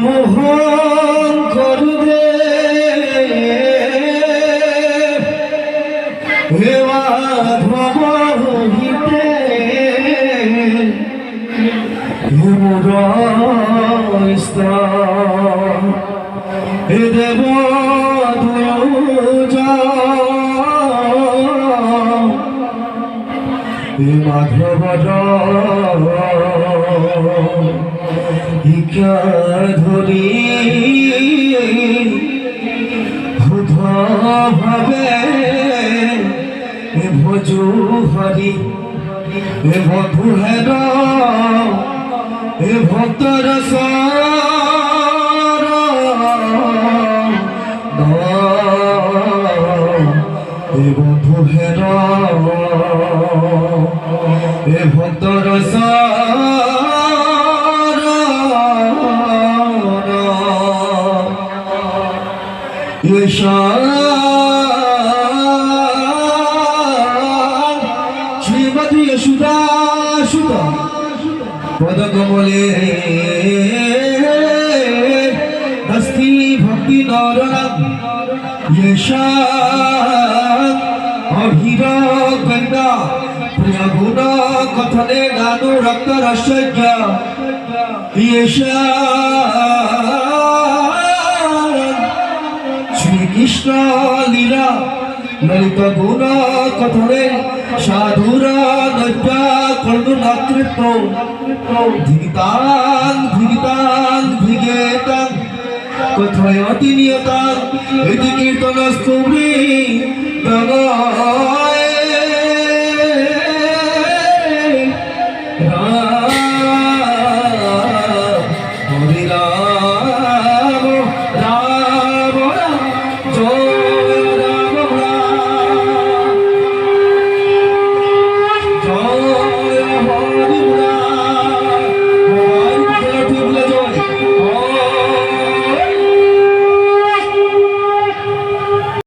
মোহন করবে হে মাধব হিতে হে মোর হে দেব হে মাধবর ভিক্ষা ধরি ভূত ভাবে হে ভজু হরি হে বধু হের হে ভক্তর হে বধু হের হে ভক্তর শ্রীমতী যশোদা সুতা পদকমলে হস্তি ভক্তি নরনাথ অভির গঙ্গা প্রিয় গুণ কথনে গানু রক্ত রসজ্ঞ শ্রীকৃষ্ণ লীলা ললিত গুণ কথনে সাধুর নৈত্য কর্ণ নাতৃত্ব ধিগিতাং ধিগিতাং ধিগেতাং কথয়তি নিয়তাং ইতি কীর্তনস্তুমি